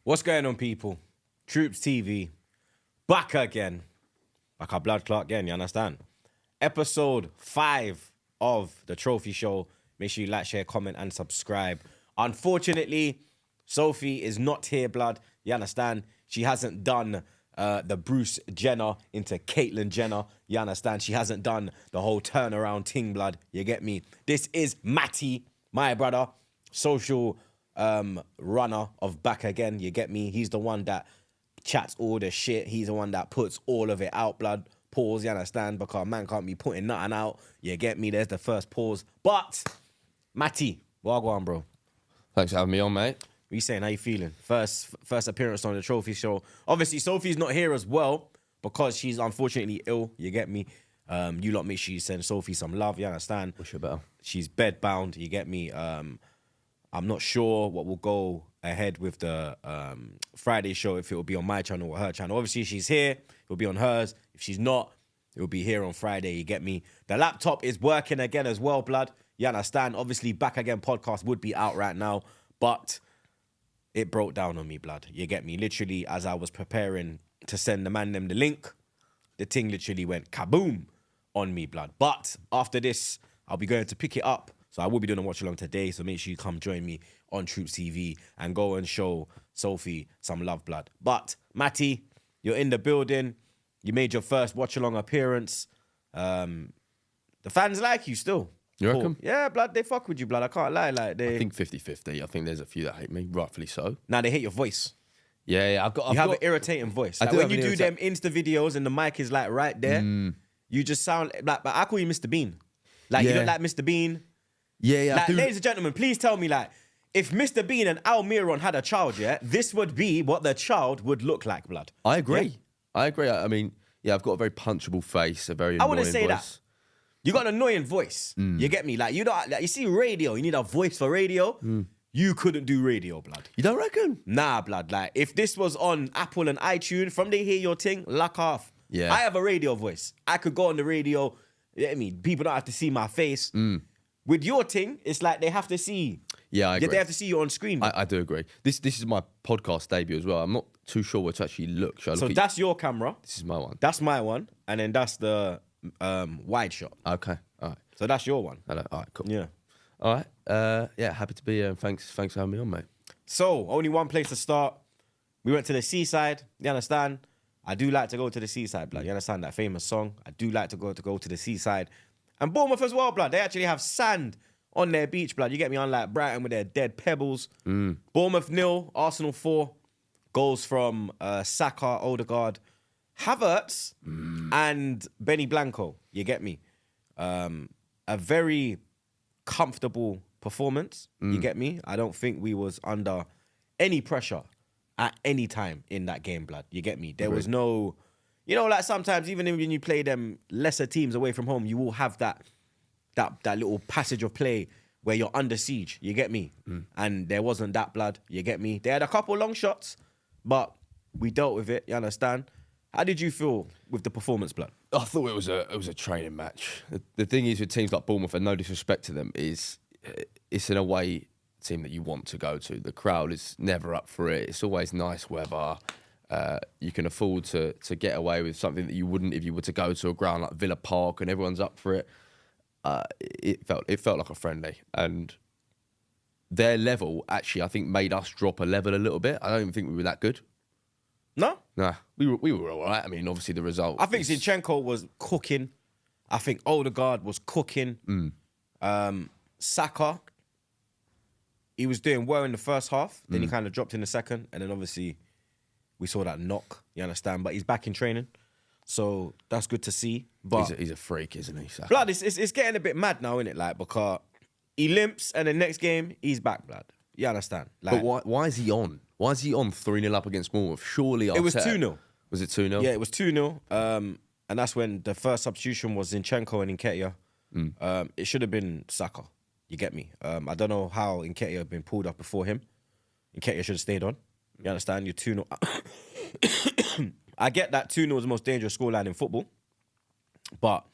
What's going on, people? TroopzTV, back again. Like our blood clot again, you understand? Episode 5 of the Trophy Show. Make sure you like, share, comment, and subscribe. Unfortunately, Sophie is not here, blood. You understand? She hasn't done the Bruce Jenner into Caitlyn Jenner. You understand? She hasn't done the whole turnaround ting, blood. You get me? This is Matty, my brother, social runner of Back Again. You get me? He's the one that chats all the shit. He's the one that puts all of it out, blood. Pause, you understand? Because man can't be putting nothing out. You get me? There's the first pause. But, Matty, well go on, bro. Thanks for having me on, mate. What you saying? How you feeling? First appearance on the Trophy Show. Obviously, Sophie's not here as well because she's unfortunately ill. You get me? You lot make sure you send Sophie some love. You understand? Wish her better. She's bedbound. You get me? I'm not sure what will go ahead with the Friday show, if it will be on my channel or her channel. Obviously, if she's here, it will be on hers. If she's not, it will be here on Friday. You get me? The laptop is working again as well, blood. You understand? Obviously, Back Again podcast would be out right now, but it broke down on me, blood. You get me? Literally, as I was preparing to send the man them the link, the thing literally went kaboom on me, blood. But after this, I'll be going to pick it up. So I will be doing a watch along today. So make sure you come join me on TroopzTV and go and show Sophie some love, blood. But Matty, you're in the building. You made your first watch along appearance. The fans like you still. You reckon? Yeah, blood, they fuck with you, blood. I can't lie. Like I think 50-50. I think there's a few that hate me, rightfully so. Now they hate your voice. Yeah. You have an irritating voice. Like when you do them Insta videos and the mic is like right there, you just sound like, but I call you Mr. Bean. Like you look like Mr. Bean. Yeah. Like, ladies and gentlemen, please tell me, like, if Mr. Bean and Almiron had a child, this would be what the child would look like, blood. I agree. Yeah? I agree. I mean, I've got a very punchable face, a very annoying voice. I wouldn't say that. You got an annoying voice. You get me? Like, you don't, like, you see radio, you need a voice for radio. You couldn't do radio, blood. You don't reckon? Nah, blood. Like, if this was on Apple and iTunes, from they hear your thing, lock off. Yeah. I have a radio voice. I could go on the radio. You get me? People don't have to see my face. With your thing, it's like they have to see. Yeah, I agree. They have to see you on screen. I do agree. This is my podcast debut as well. I'm not too sure where to actually look. So that's your camera. This is my one. That's my one. And then that's the wide shot. Okay, all right. So that's your one. All right, cool. Yeah. All right. Yeah, happy to be here. Thanks for having me on, mate. So, only one place to start. We went to the seaside. You understand? I do like to go to the seaside, blood. You understand that famous song? I do like to go to the seaside. And Bournemouth as well, blood. They actually have sand on their beach, blood. You get me? Unlike Brighton with their dead pebbles. Bournemouth 0, Arsenal 4. Goals from Saka, Odegaard, Havertz, and Benny Blanco. You get me? A very comfortable performance. You get me? I don't think we was under any pressure at any time in that game, blood. You get me? There was no... You know, like sometimes, even when you play them lesser teams away from home, you will have that little passage of play where you're under siege. You get me? And there wasn't that, blood. You get me? They had a couple long shots, but we dealt with it. You understand? How did you feel with the performance, blood? I thought it was a training match. The thing is with teams like Bournemouth, and no disrespect to them, is it's an away team that you want to go to. The crowd is never up for it. It's always nice weather. You can afford to get away with something that you wouldn't if you were to go to a ground like Villa Park and everyone's up for it. It felt like a friendly, and their level actually I think made us drop a level a little bit. I don't even think we were that good. No? Nah, we were all right. I mean, obviously the result. I think Zinchenko was cooking. I think Odegaard was cooking. Saka, he was doing well in the first half. Then he kind of dropped in the second, and then obviously we saw that knock. You understand? But he's back in training, so that's good to see. But he's a freak, isn't he? Saka? Blood, it's getting a bit mad now, isn't it? Like, because he limps, and the next game he's back, blood. You understand? Like, but why is he on? Why is he on 3-0 up against Bournemouth? Surely Arteta... It was 2-0. Was it 2-0? Yeah, it was 2-0. And that's when the first substitution was Zinchenko and Nketiah. It should have been Saka. You get me? I don't know how Nketiah had been pulled up before him. Nketiah should have stayed on. You understand? You're 2-0. I get that 2-0 is the most dangerous scoreline in football. But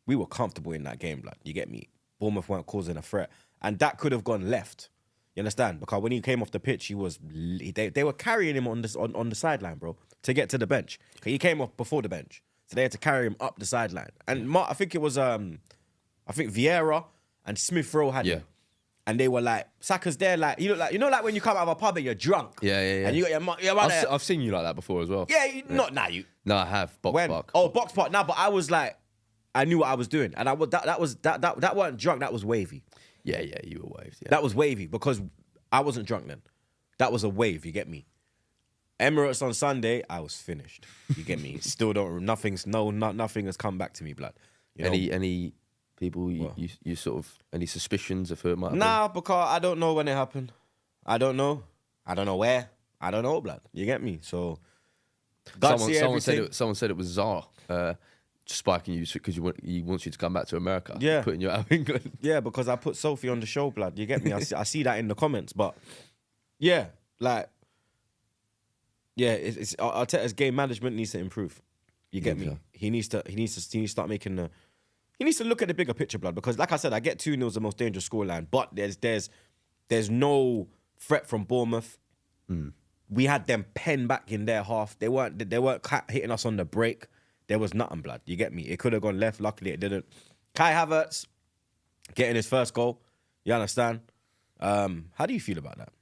we were comfortable in that game, blood. You get me? Bournemouth weren't causing a threat. And that could have gone left. You understand? Because when he came off the pitch, they were carrying him on the sideline, bro, to get to the bench. 'Cause he came off before the bench, so they had to carry him up the sideline. And I think it was I think Vieira and Smith Rowe had him. And they were like, Saka's there, like, you look like, like when you come out of a pub and you're drunk. Yeah. And you got your I've seen you like that before as well. Yeah, not now you. No, I have. Box Park. Oh, box park. Now, but I was like, I knew what I was doing. And that wasn't drunk, that was wavy. Yeah, you were waved. Yeah. That was wavy because I wasn't drunk then. That was a wave, you get me? Emirates on Sunday, I was finished. You get me? Still nothing has come back to me, blood. You know? Any people you sort of, any suspicions of who it might have Nah, because I don't know when it happened. I don't know where. I don't know, blood. You get me? So, someone said it was Czar spiking you because he wants you to come back to America. Yeah. Putting you out of England. Yeah, because I put Sophie on the show, blood. You get me? I see that in the comments, but yeah, like, yeah, it's Arteta's game management needs to improve. You get me? He needs to start making the. He needs to look at the bigger picture, blood, because like I said, I get 2-0 is the most dangerous scoreline, but there's no threat from Bournemouth. We had them pen back in their half. They weren't hitting us on the break. There was nothing, blood. You get me? It could have gone left. Luckily, it didn't. Kai Havertz getting his first goal. You understand? How do you feel about that?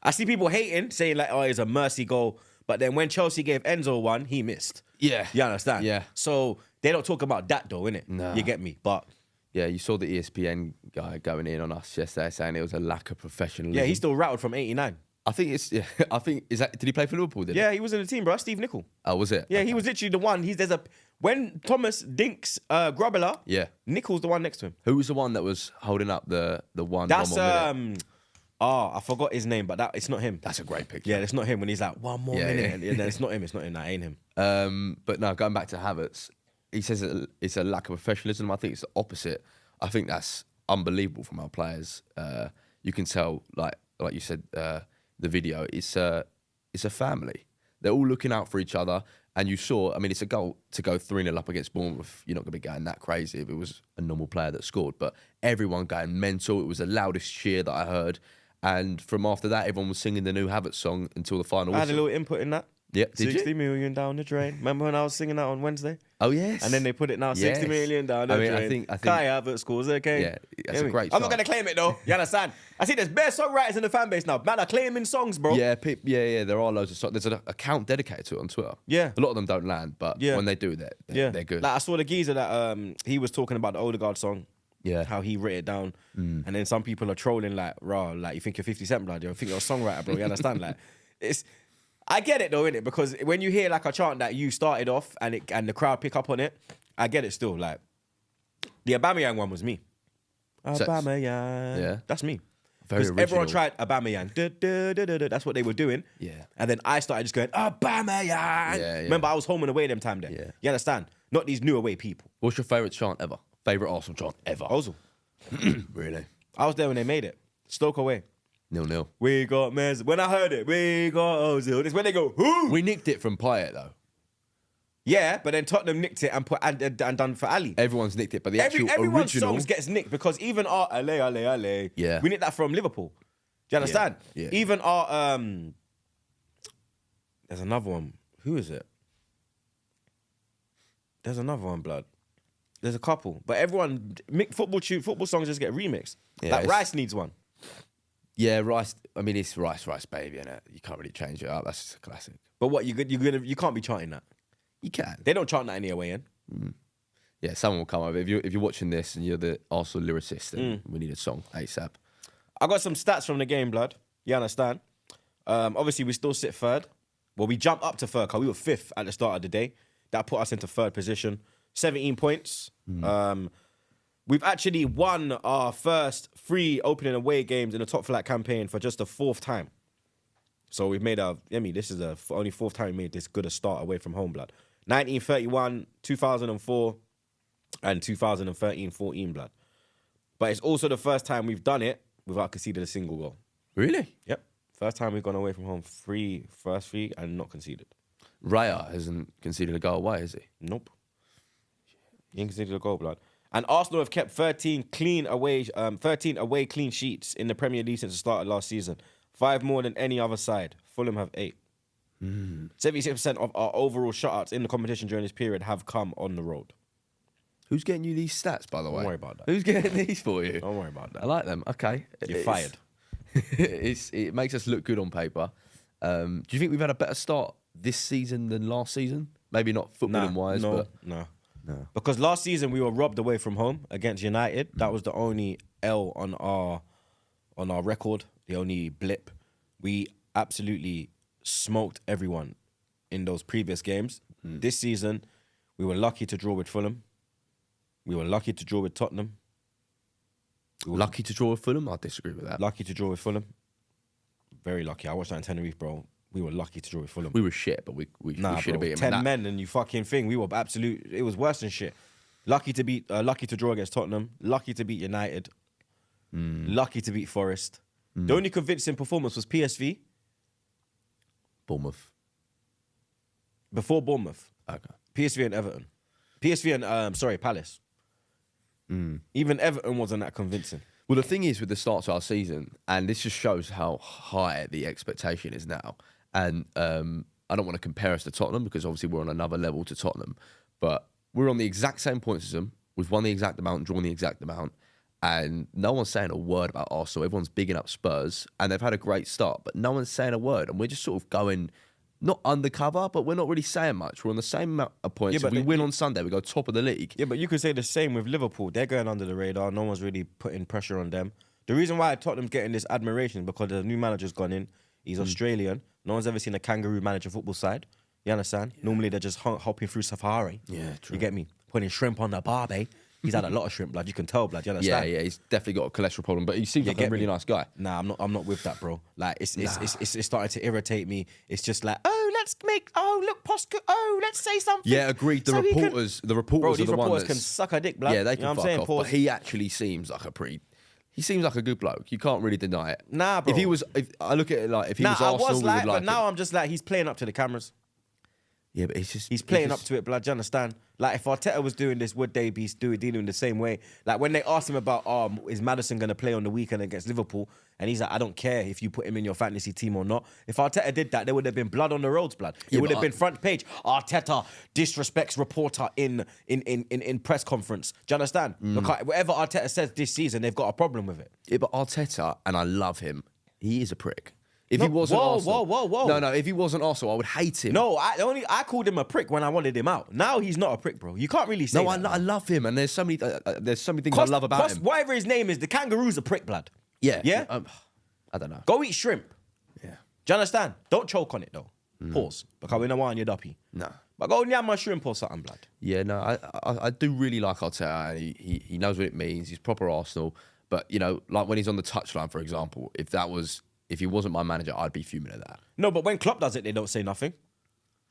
I see people hating, saying like, oh, it's a mercy goal. But then when Chelsea gave Enzo one, he missed. Yeah. You understand? Yeah. So they don't talk about that though, innit? No. You get me? But yeah, you saw the ESPN guy going in on us yesterday saying it was a lack of professionalism. yeah, he's still rattled from 89. I think it's. Yeah, did he play for Liverpool? Yeah, he was in the team, bro. Steve Nicol. Oh, was it? Yeah, Okay. he was literally the one. When Thomas dinks Grobbler, Yeah. Nicol's the one next to him. Who was the one that was holding up the one? That's one more minute? I forgot his name, but it's not him. That's a great picture. Yeah, it's not him when he's like 1 more minute. Yeah. And it's not him. It's not him. That ain't him. But no, going back to Havertz, he says it's a lack of professionalism. I think it's the opposite. I think that's unbelievable from our players. You can tell, like you said, the video. It's a family. They're all looking out for each other. And you saw, I mean, it's a goal to go 3-0 up against Bournemouth. You're not going to be going that crazy if it was a normal player that scored. But everyone going mental. It was the loudest cheer that I heard. And from after that, everyone was singing the new Havertz song until the final I had a whistle. little input in that. Yeah, did 60 you? million down the drain. Remember when I was singing that on Wednesday? Oh, yes. And then they put it now, 60 million down the drain. I think Kai Havertz scores again. Yeah, that's a great I'm not song. going to claim it, though. You understand? I see there's bare songwriters in the fan base now. Man are claiming songs, bro. Yeah, there are loads of songs. There's an account dedicated to it on Twitter. Yeah. A lot of them don't land, but when they do, they're good. Like I saw the geezer that he was talking about the Odegaard song. Yeah. How he wrote it down. And then some people are trolling like, raw, like you think you're 50 Cent, blood. You think you're a songwriter, bro. You understand? Like, I get it though, innit? Because when you hear like a chant that you started off and the crowd pick up on it, I get it still. Like, the Aubameyang one was me. Aubameyang. Yeah. That's me. Very Because original. everyone tried Aubameyang. That's what they were doing. Yeah. And then I started just going, Aubameyang. Yeah. Remember, I was home and away them time there. Yeah. You understand? Not these new away people. What's your favourite chant ever? Favourite Arsenal chant ever? Ozil. Really? I was there when they made it. Stoke away. 0-0. We got Mez. When I heard it, we got Ozil. It's when they go, who? We nicked it from Payet though. Yeah, but then Tottenham nicked it and put and done for Ali. Everyone's nicked it, but the actual Everyone's original songs gets nicked because even our Ale, Yeah. we nicked that from Liverpool. Do you understand? Yeah. Even our there's another one. Who is it? There's another one, blood. There's a couple, but everyone football songs just get remixed. Yeah, Like Rice needs one. Yeah, Rice. I mean, it's Rice, baby, innit? You can't really change it up. That's just a classic. But what you can't be chanting that. You can. They don't chant that any away in. Yeah, someone will come over. If you're watching this and you're the Arsenal lyricist, then we need a song ASAP. I got some stats from the game, blood. You understand? Obviously, we still sit third. Well, we jumped up to third because we were fifth at the start of the day. That put us into third position. 17 points. We've actually won our first 3 opening away games in the Top Flight campaign for just the 4th time. So we've made this is the only 4th time we made this good a start away from home, blood. 1931, 2004, and 2013-14, blood. But it's also the first time we've done it without conceding a single goal. Really? Yep. First time we've gone away from home first three, and not conceded. Raya hasn't conceded a goal away, has he? Nope. He ain't conceded a goal, blood. And Arsenal have kept 13 away clean sheets in the Premier League since the start of last season. 5 more than any other side. Fulham have 8. 76% of our overall shutouts in the competition during this period have come on the road. Who's getting you these stats, by the way? Don't worry about that. Who's getting these for you? Don't worry about that. I like them. Okay. You're fired. It makes us look good on paper. Do you think we've had a better start this season than last season? Maybe not footballing-wise, but... No. Because last season we were robbed away from home against United. That was the only L on our record, the only blip. We absolutely smoked everyone in those previous games. This season, we were lucky to draw with Fulham. We were lucky to draw with Tottenham. Lucky to draw with Fulham? I disagree with that. Lucky to draw with Fulham. Very lucky. I watched that in Tenerife, bro. We were lucky to draw with Fulham. We were shit, but we should have beat them. 10 men and you fucking thing. We were absolute. It was worse than shit. Lucky to draw against Tottenham. Lucky to beat United. Lucky to beat Forest. The only convincing performance was PSV. Bournemouth. Before Bournemouth. Okay. PSV and Everton. PSV and, Palace. Even Everton wasn't that convincing. Well, the thing is with the start to our season, and this just shows how high the expectation is now, and I don't want to compare us to Tottenham because obviously we're on another level to Tottenham, but we're on the exact same points as them. We've won the exact amount, drawn the exact amount, and no one's saying a word about Arsenal. Everyone's bigging up Spurs, and they've had a great start, but no one's saying a word, and we're just sort of going... Not undercover, but we're not really saying much. We're on the same amount of points. Yeah, if we win on Sunday, we go top of the league. Yeah, but you could say the same with Liverpool. They're going under the radar. No one's really putting pressure on them. The reason why Tottenham's getting this admiration is because the new manager's gone in. He's Australian. No one's ever seen a kangaroo manage a football side. You understand? Yeah. Normally they're just hopping through Safari. Yeah, true. You get me? Putting shrimp on the barbie. He's had a lot of shrimp, blood. You can tell, blood. You understand? Yeah, he's definitely got a cholesterol problem, but he seems like a really nice guy. Nah, I'm not with that, bro. Like, it's starting to irritate me. It's just like, look, Posca, let's say something. Yeah, agreed. The reporters bro, are the ones these reporters can suck a dick, blood. Yeah, they can fuck off. Pause. But he actually seems like he seems like a good bloke. You can't really deny it. Nah, bro. If I look at it like, if he was Arsenal, we would like but now I'm just like, he's playing up to the cameras. Yeah, but he's playing up to it, blood. Do you understand? Like, if Arteta was doing this, would they be dealing the same way? Like, when they asked him about, is Maddison going to play on the weekend against Liverpool? And he's like, I don't care if you put him in your fantasy team or not. If Arteta did that, there would have been blood on the roads, blood. It would have been front page. Arteta disrespects reporter in press conference. Do you understand? Because whatever Arteta says this season, they've got a problem with it. Yeah, but Arteta, and I love him, he is a prick. If he wasn't Arsenal, whoa. No, if he wasn't Arsenal, I would hate him. No, I called him a prick when I wanted him out. Now he's not a prick, bro. You can't really say that. I love him, and there's so many things I love about him. Whatever his name is, the kangaroo's a prick, blood. Yeah. Yeah? I don't know. Go eat shrimp. Yeah. Do you understand? Don't choke on it, though. Pause. Because we don't want your duppy. No. But go yam my shrimp or something, blood. Yeah, no, I do really like Arteta, and he knows what it means. He's proper Arsenal. But, you know, like when he's on the touchline, for example, if he wasn't my manager, I'd be fuming at that. No, but when Klopp does it, they don't say nothing.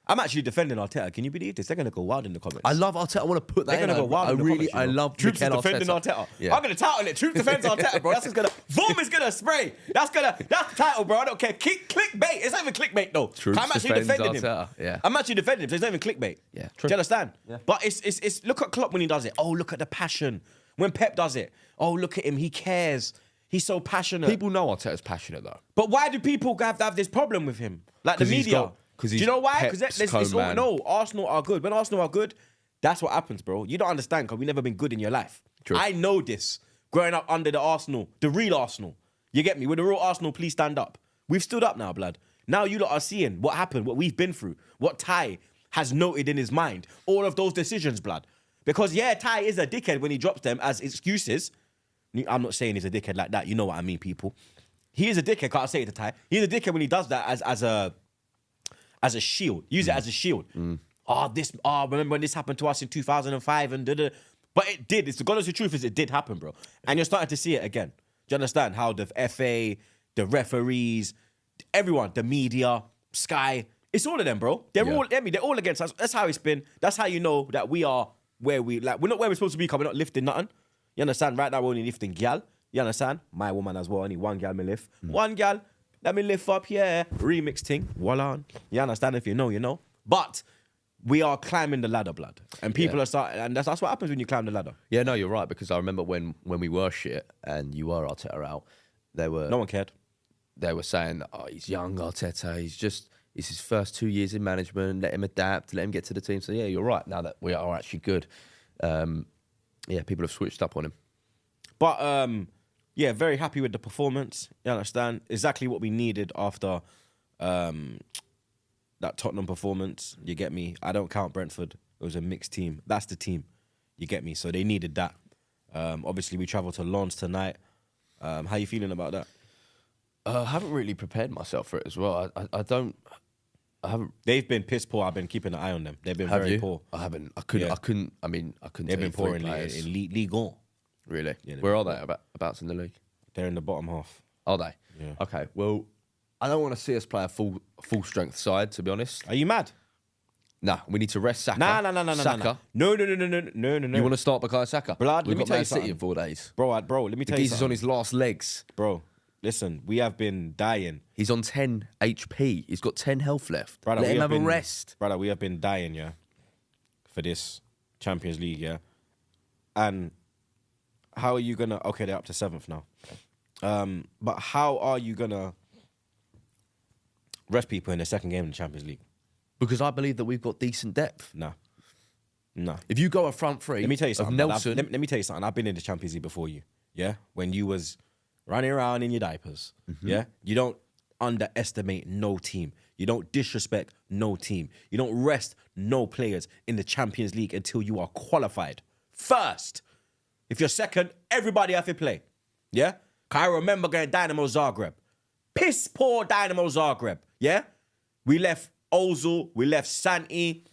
I'm actually defending Arteta. Can you believe this? They're going to go wild in the comments. I love Arteta. I want to put that They're going to go wild in the comments. I love Troopz is defending Arteta. Yeah. I'm going to title it. Troopz defends Arteta, bro. That's what's going to... Vorm is going to spray. That's the title, bro. I don't care. Clickbait. It's not even clickbait, though. I'm actually defending him. Yeah. I'm actually defending him. So it's not even clickbait. Yeah. True. Do you understand? Yeah. But it's... Look at Klopp when he does it. Oh, look at the passion. When Pep does it. Oh, look at him. He cares. He's so passionate. People know Arteta's passionate, though. But why do people have to have this problem with him? Like the media. Do you know why? Because Arsenal are good. When Arsenal are good, that's what happens, bro. You don't understand because we've never been good in your life. True. I know this. Growing up under the Arsenal, the real Arsenal. You get me? With the real Arsenal, please stand up. We've stood up now, blood. Now you lot are seeing what happened, what we've been through, what Ty has noted in his mind. All of those decisions, blood. Because, yeah, Ty is a dickhead when he drops them as excuses. I'm not saying he's a dickhead like that. You know what I mean, people. He is a dickhead. Can't say it to Ty. He's a dickhead when he does that as a shield. Use it as a shield. Remember when this happened to us in 2005 and da-da. But it did. It's the honest truth is it did happen, bro. And you're starting to see it again. Do you understand how the FA, the referees, everyone, the media, Sky, it's all of them, bro. They're all against us. That's how it's been. That's how you know that we are where we're not where we're supposed to be because we're not lifting nothing. You understand? Right now we're only lifting gal. You understand? My woman as well. Only one gal me lift. One gal, let me lift up here. Remix thing. Voila. You understand? If you know, you know. But we are climbing the ladder, blood. And people are starting, and that's what happens when you climb the ladder. Yeah, no, you're right, because I remember when we were shit and you were Arteta out, No one cared. They were saying, oh, he's young, Arteta, it's his first 2 years in management, let him adapt, let him get to the team. So yeah, you're right, now that we are actually good. People have switched up on him. But yeah, very happy with the performance. You understand? Exactly what we needed after that Tottenham performance. You get me? I don't count Brentford. It was a mixed team. That's the team. You get me? So they needed that. Obviously, we travel to Lens tonight. How you feeling about that? I haven't really prepared myself for it as well. I haven't. They've been piss poor. I've been keeping an eye on them. They've been very poor. I haven't. I couldn't. Yeah. I couldn't. They've been poor in Ligue 1. Really? Yeah, Where are they abouts in the league? They're in the bottom half. Are they? Yeah. Okay. Well, I don't want to see us play a full strength side, to be honest. Are you mad? Nah, we need to rest Saka. No. Saka. No. You want to start Bukayo Saka? Blood, We've let me got tell you Man City something. in 4 days. Bro, let me tell you He's something. on his last legs. Bro, listen, we have been dying. He's on 10 HP. He's got 10 health left. Brother, Let we him have have a been- rest. Brother, we have been dying, yeah, for this Champions League, yeah. And how are you going to... Okay, they're up to 7th now. But how are you going to rest people in the second game in the Champions League? Because I believe that we've got decent depth. Nah. If you go a front three Let me tell you of something. Nelson... Let me tell you something. I've been in the Champions League before you, yeah? When you was running around in your diapers, yeah? You don't underestimate no team. You don't disrespect no team. You don't rest no players in the Champions League until you are qualified. First, if you're second, everybody have to play, yeah? 'Cause I remember going Dynamo Zagreb. Piss poor Dynamo Zagreb, yeah? We left Ozil, we left Santi,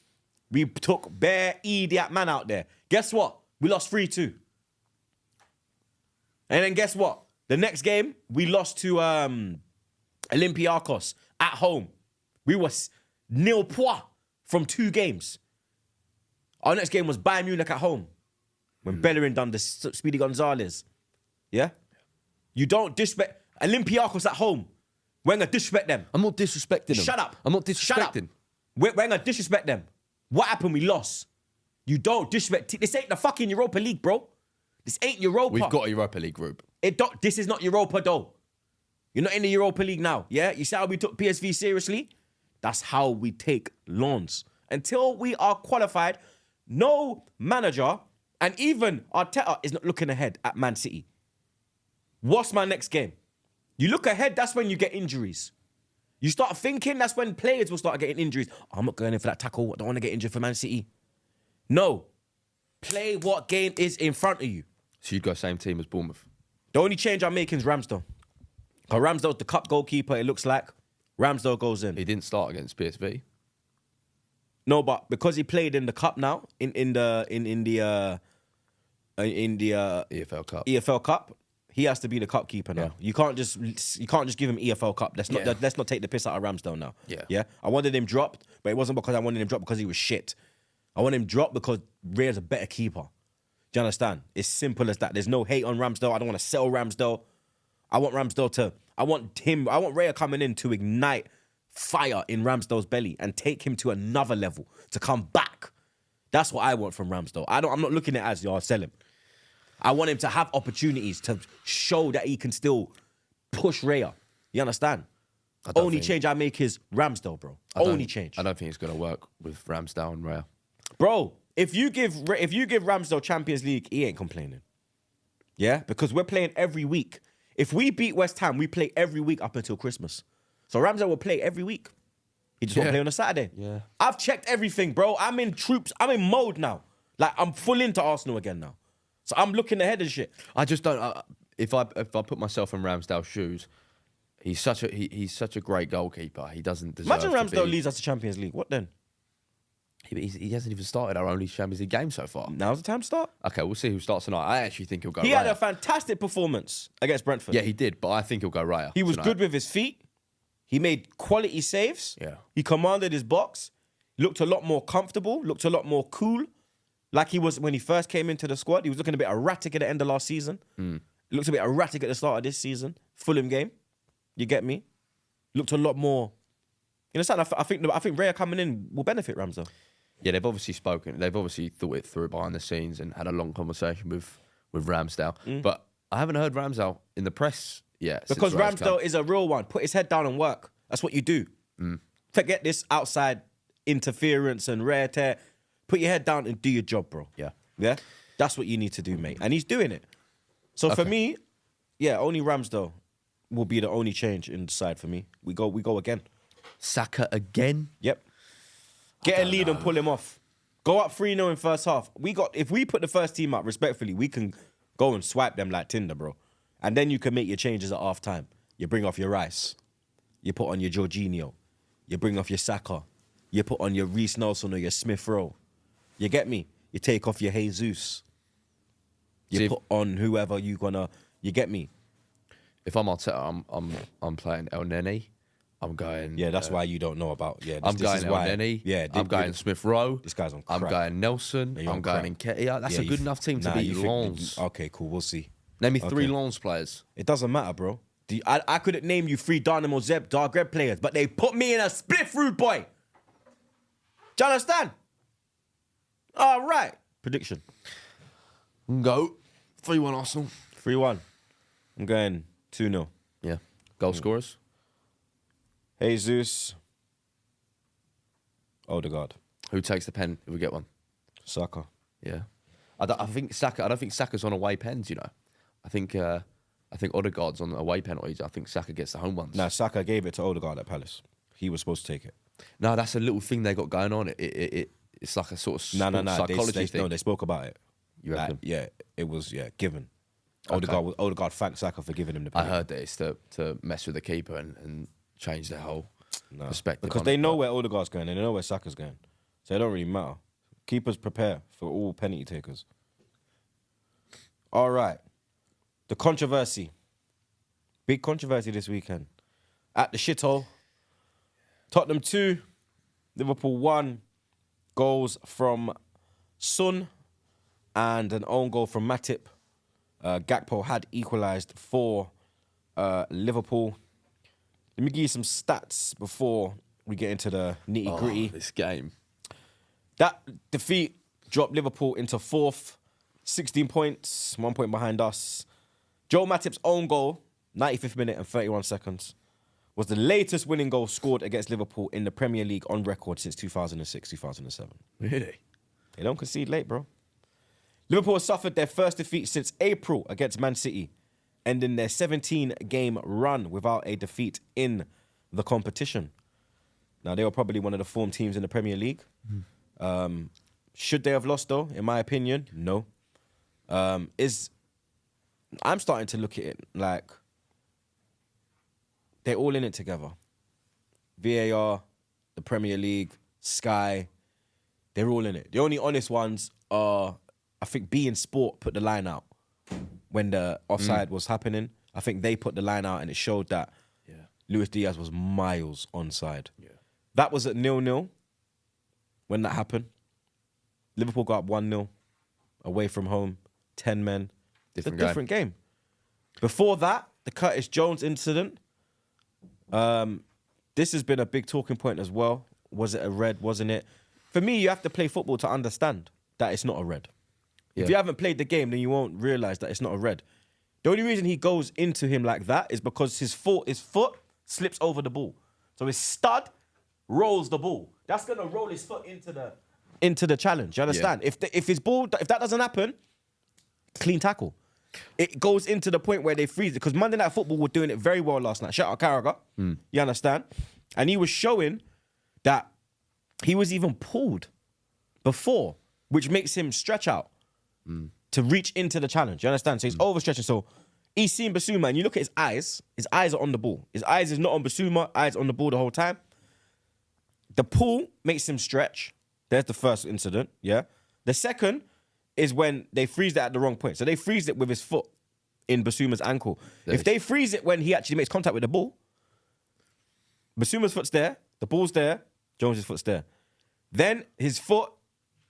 we took bare idiot man out there. Guess what? We lost 3-2. And then guess what? The next game, we lost to Olympiacos at home. We was 0-0 from 2 games. Our next game was Bayern Munich at home. When Bellerin done the Speedy Gonzalez. Yeah? You don't disrespect Olympiacos at home. Wenger disrespect them. I'm not disrespecting them. Shut up. I'm not Shut up. disrespecting. Wenger disrespect them. What happened? We lost. You don't disrespect. This ain't the fucking Europa League, bro. This ain't Europa. We've got a Europa League group. This is not Europa, though. You're not in the Europa League now, yeah? You see how we took PSV seriously? That's how we take Lens. Until we are qualified, no manager, and even Arteta is not looking ahead at Man City. What's my next game? You look ahead, that's when you get injuries. You start thinking, that's when players will start getting injuries. I'm not going in for that tackle. I don't want to get injured for Man City. No. Play what game is in front of you. So you'd go same team as Bournemouth. The only change I'm making is Ramsdale. Because Ramsdale's the cup goalkeeper, it looks like. Ramsdale goes in. He didn't start against PSV. No, but because he played in the cup now, in the EFL Cup. EFL Cup, he has to be the cup keeper now. Yeah. You can't just give him EFL Cup. Let's not take the piss out of Ramsdale now. Yeah. I wanted him dropped, but it wasn't because I wanted him dropped because he was shit. I want him dropped because Rhea's a better keeper. Do you understand? It's simple as that. There's no hate on Ramsdale. I don't want to sell Ramsdale. I want Rhea coming in to ignite fire in Ramsdale's belly and take him to another level, to come back. That's what I want from Ramsdale. I'm not looking at it as, y'all sell him. I want him to have opportunities to show that he can still push Rhea. You understand? Only change I make is Ramsdale, bro. Only change. I don't think it's going to work with Ramsdale and Rhea. Bro, if you give Ramsdale Champions League, he ain't complaining. Yeah? Because we're playing every week. If we beat West Ham, we play every week up until Christmas. So Ramsdale will play every week. He just won't play on a Saturday. Yeah. I've checked everything, bro. I'm in Troopz. I'm in mode now. Like, I'm full into Arsenal again now. So I'm looking ahead and shit. I just don't. If I put myself in Ramsdale's shoes, he's such a great goalkeeper. He doesn't deserve. Imagine to Ramsdale be, leads us to Champions League. What then? He hasn't even started our only Champions League game so far. Now's the time to start. Okay, we'll see who starts tonight. I actually think he'll go. He Raya. had a fantastic performance against Brentford. Yeah, he did, but I think he'll go Raya. He was tonight. good with his feet. He made quality saves. Yeah. He commanded his box. Looked a lot more comfortable. Looked a lot more cool. Like he was when he first came into the squad. He was looking a bit erratic at the end of last season. Looked a bit erratic at the start of this season. Fulham game. You get me? Looked a lot more. You understand? I think Rhea coming in will benefit Ramsdale. Yeah, they've obviously spoken. They've obviously thought it through behind the scenes and had a long conversation with Ramsdale. But I haven't heard Ramsdale in the press yet. Because Ramsdale is a real one. Put his head down and work. That's what you do. Forget this outside interference and rare tear. Put your head down and do your job, bro. Yeah. Yeah? That's what you need to do, mate. And he's doing it. So for me, yeah, only Ramsdale will be the only change in the side for me. We go again. Saka again? Yep. Get a lead and pull him off. Go up 3-0 in first half. If we put the first team up respectfully, we can go and swipe them like Tinder, bro. And then you can make your changes at half time. You bring off your Rice. You put on your Jorginho. You bring off your Saka. You put on your Reece Nelson or your Smith Rowe. You get me? You take off your Jesus. You put on whoever you gonna. You get me? If I'm Arteta, I'm playing El Neni. I'm going. Yeah, that's why you don't know about. Yeah, I'm going El Neni. Yeah, I'm going Smith Rowe. This guy's on crack. I'm going Nelson. I'm going Nketiah. That's a good enough team to beat Lens. Okay, cool. We'll see. Name me 3 Lens players. It doesn't matter, bro. I couldn't name you 3 Dynamo Zagreb players, but they put me in a split rude boy. Do you understand? All right. Prediction. Go. 3-1 Arsenal. 3-1. I'm going 2-0. Yeah. Goal scorers. Jesus. Odegaard. Who takes the pen if we get one? Saka. Yeah. I don't think Saka's on away pens, you know. I think Odegaard's on away penalties. I think Saka gets the home ones. No, Saka gave it to Odegaard at Palace. He was supposed to take it. No, that's a little thing they got going on. It's like a sort of psychology thing. No, they spoke about it. You reckon? Yeah, it was given. Okay. Odegaard thanked Saka for giving him the penalty. I heard that it's to mess with the keeper and change their whole perspective. Because they know where Odegaard's going and they know where Saka's going. So it don't really matter. Keepers prepare for all penalty takers. All right. The controversy. Big controversy this weekend. At the shithole. Tottenham 2, Liverpool 1. Goals from Son and an own goal from Matip. Gakpo had equalised for Liverpool. Let me give you some stats before we get into the nitty-gritty. This game. That defeat dropped Liverpool into 4th, 16 points, 1 point behind us. Joe Matip's own goal, 95th minute and 31 seconds, was the latest winning goal scored against Liverpool in the Premier League on record since 2006-2007. Really? They don't concede late, bro. Liverpool has suffered their first defeat since April against Man City, ending their 17-game run without a defeat in the competition. Now, they were probably one of the form teams in the Premier League. Should they have lost, though? In my opinion, no. I'm starting to look at it like they're all in it together. VAR, the Premier League, Sky, they're all in it. The only honest ones are, I think, B in Sport put the line out when the offside was happening. I think they put the line out and it showed that Luis Diaz was miles onside. Yeah. That was at 0-0 when that happened. Liverpool got up 1-0 away from home, 10 men. It's a different game. Before that, the Curtis Jones incident. This has been a big talking point as well. Was it a red? Wasn't it? For me, you have to play football to understand that it's not a red. Yeah. If you haven't played the game, then you won't realise that it's not a red. The only reason he goes into him like that is because his foot slips over the ball. So his stud rolls the ball. That's going to roll his foot into the challenge. You understand? Yeah. If that doesn't happen, clean tackle. It goes into the point where they freeze it. Because Monday Night Football were doing it very well last night. Shout out Carragher. You understand? And he was showing that he was even pulled before, which makes him stretch out to reach into the challenge. You understand? So he's overstretching. So he's seen Basuma, and you look at his eyes are on the ball. His eyes is not on Basuma, eyes on the ball the whole time. The pull makes him stretch. There's the first incident, yeah? The second is when they freeze it at the wrong point. So they freeze it with his foot in Basuma's ankle. If they freeze it when he actually makes contact with the ball, Basuma's foot's there, the ball's there, Jones's foot's there. Then his foot,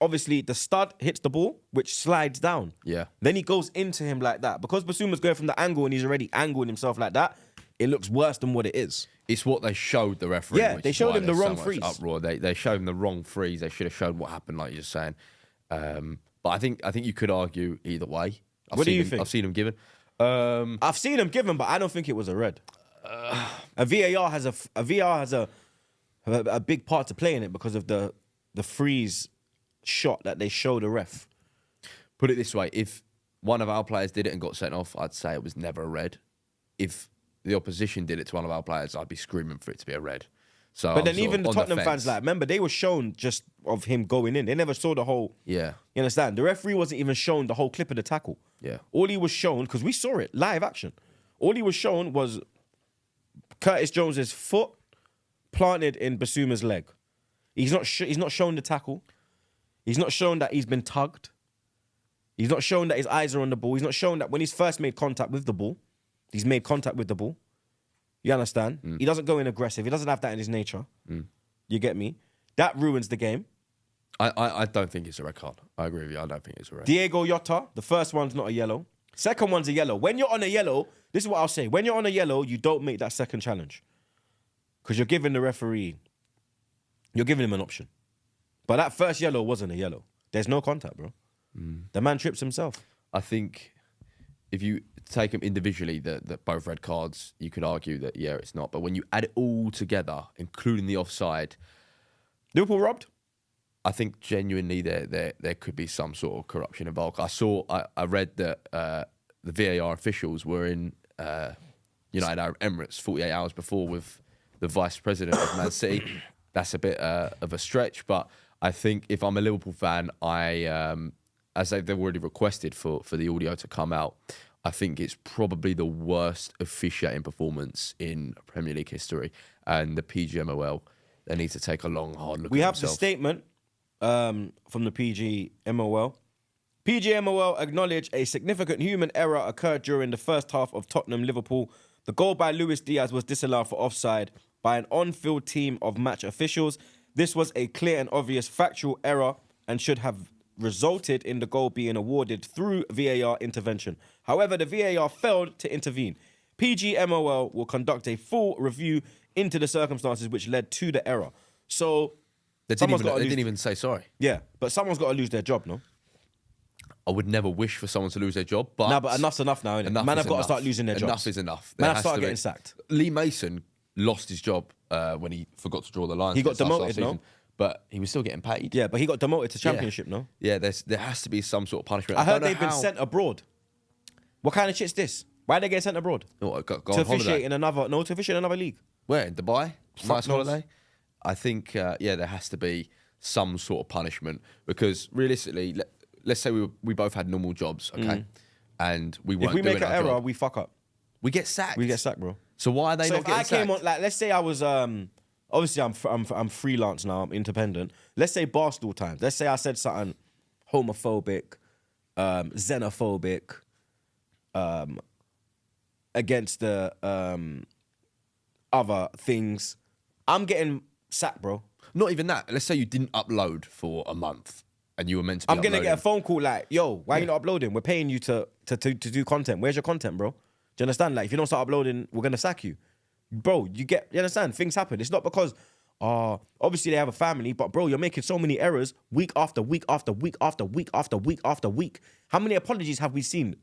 obviously the stud hits the ball, which slides down. Yeah. Then he goes into him like that. Because Basuma's going from the angle and he's already angling himself like that, it looks worse than what it is. It's what they showed the referee. Yeah, which they is showed why him the there's wrong so much freeze. uproar. They showed him the wrong freeze. They should have showed what happened, like you're saying. But I think you could argue either way. What do you think? I've seen him given. I've seen him given, but I don't think it was a red. A VAR has a big part to play in it because of the freeze shot that they showed the ref. Put it this way: if one of our players did it and got sent off, I'd say it was never a red. If the opposition did it to one of our players, I'd be screaming for it to be a red. So, but then even the Tottenham fans, like, remember, they were shown just of him going in. They never saw the whole. Yeah. You understand? The referee wasn't even shown the whole clip of the tackle. Yeah. All he was shown, because we saw it live action. All he was shown was Curtis Jones's foot planted in Basuma's leg. He's not shown the tackle. He's not shown that he's been tugged. He's not shown that his eyes are on the ball. He's not shown that when he's first made contact with the ball, he's made contact with the ball. You understand? He doesn't go in aggressive. He doesn't have that in his nature. You get me? That ruins the game. I don't think it's a red card. I agree with you. I don't think it's a red. Diego Jota, the first one's not a yellow. Second one's a yellow. When you're on a yellow, this is what I'll say. When you're on a yellow, you don't make that second challenge. Because you're giving the referee, you're giving him an option. But that first yellow wasn't a yellow. There's no contact, bro. The man trips himself. I think if you take them individually, that both red cards, you could argue that, yeah, it's not. But when you add it all together, including the offside, Liverpool robbed? I think genuinely there could be some sort of corruption involved. I read that the VAR officials were in United Arab Emirates 48 hours before with the vice president of Man City. That's a bit of a stretch, but I think if I'm a Liverpool fan, as they've already requested for the audio to come out, I think it's probably the worst officiating performance in Premier League history. And the PGMOL, they need to take a long, hard look at themselves. We have the statement from the PGMOL. PGMOL acknowledged a significant human error occurred during the first half of Tottenham-Liverpool. The goal by Luis Diaz was disallowed for offside by an on-field team of match officials. This was a clear and obvious factual error and should have resulted in the goal being awarded through VAR intervention. However, the VAR failed to intervene. PGMOL will conduct a full review into the circumstances which led to the error. So They didn't even say sorry. Yeah, but someone's got to lose their job, no? I would never wish for someone to lose their job, but... No, but enough's enough now, innit? Man have got to start losing their jobs. Enough is enough. Man have started getting sacked. Lee Mason lost his job when he forgot to draw the lines. He got demoted, no? But he was still getting paid. Yeah, but he got demoted to Championship, no? Yeah, there has to be some sort of punishment. I heard they've been sent abroad. What kind of shit's this? Why are they getting sent abroad? Go to on officiate holiday. to officiate in another league. Where, in Dubai? Nice knows. holiday? I think, there has to be some sort of punishment because realistically, let's say we both had normal jobs, okay? And we weren't If we make doing an our error, job. we fuck up. We get sacked. We get sacked, bro. So why are they not if getting I sacked? came on, like, let's say I was, obviously I'm freelance now, I'm independent. Let's say Barstool times. Let's say I said something homophobic, xenophobic, against the other things. I'm getting sacked, bro. Not even that. Let's say you didn't upload for a month and you were meant to be I'm gonna uploading. get a phone call like, yo, why are you not uploading? We're paying you to do content. Where's your content, bro? Do you understand? Like, if you don't start uploading, we're gonna sack you. Bro, you understand? Things happen. It's not because obviously they have a family, but bro, you're making so many errors week after week after week after week after week after week. How many apologies have we seen